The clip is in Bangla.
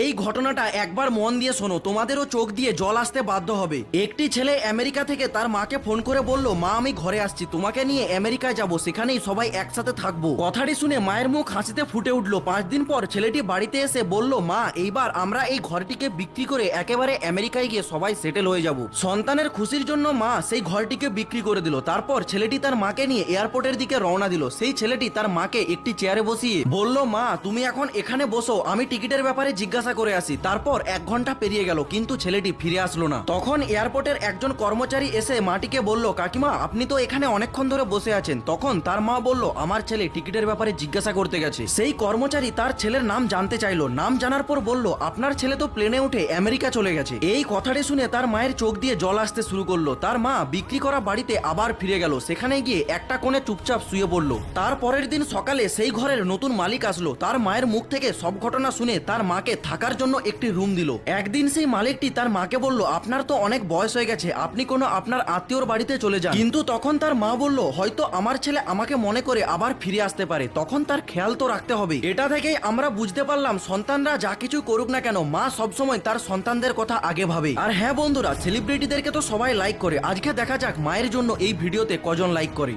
এই ঘটনাটা একবার মন দিয়ে শোনো, তোমাদেরও চোখ দিয়ে জল আসতে বাধ্য হবে। একটি ছেলে আমেরিকা থেকে তার মাকে ফোন করে বলল, মা আমি ঘরে আসছি, তোমাকে নিয়ে আমেরিকায় যাব, সেখানেই সবাই একসাথে থাকবো। কথাটি শুনে মায়ের মুখ হাসিতে ফুটে উঠলো। 5 দিন পর ছেলেটি বাড়িতে এসে বলল, মা এইবার আমরা এই ঘরটিকে বিক্রি করে একেবারে আমেরিকায় গিয়ে সবাই সেটেল হয়ে যাব। সন্তানের খুশির জন্য মা সেই ঘরটিকে বিক্রি করে দিল। তারপর ছেলেটি তার মাকে নিয়ে এয়ারপোর্টের দিকে রওনা দিল। সেই ছেলেটি তার মাকে একটি চেয়ারে বসিয়ে বলল, মা তুমি এখন এখানে বসো, আমি টিকিটের ব্যাপারে জিজ্ঞাসা করে আসি। তারপর 1 ঘন্টা পেরিয়ে গেল, কিন্তু ছেলেটি ফিরে আসলো না। তখন এয়ারপোর্টের একজন কর্মচারী এসে মাটিকে বলল, কাকিমা আপনি তো এখানে অনেকক্ষণ ধরে বসে আছেন। তখন তার মা বলল, আমার ছেলে টিকিটের ব্যাপারে জিজ্ঞাসা করতে গেছে। সেই কর্মচারী তার ছেলের নাম জানতে চাইলো। নাম জানার পর বলল, আপনার ছেলে তো প্লেনে উঠে আমেরিকা চলে গেছে। এই কথাটি শুনে তার মায়ের চোখ দিয়ে জল আসতে শুরু করলো। তার মা বিক্রি করা বাড়িতে আবার ফিরে গেল। সেখানে গিয়ে একটা কোণে চুপচাপ শুয়ে পড়লো। তার পরের দিন সকালে সেই ঘরের নতুন মালিক আসলো। তার মায়ের মুখ থেকে সব ঘটনা শুনে তার মাকে থাকার জন্য একটি রুম দিল। একদিন সেই মালিকটি তার মাকে বলল, আপনার তো অনেক বয়স হয়ে গেছে, আপনি কোনো আপনার আত্মীয়র বাড়িতে চলে যান। কিন্তু তখন তার মা বলল, হয়তো আমার ছেলে আমাকে মনে করে আবার ফিরে আসতে পারে, তখন তার খেয়াল তো রাখতে হবে। এটা থেকেই আমরা বুঝতে পারলাম, সন্তানরা যা কিছু করুক না কেন, মা সবসময় তার সন্তানদের কথা আগে ভাবে। আর হ্যাঁ বন্ধুরা, সেলিব্রিটিদেরকে তো সবাই লাইক করে। আজকে দেখা যাক মায়ের জন্য এই ভিডিওতে কজন লাইক করে।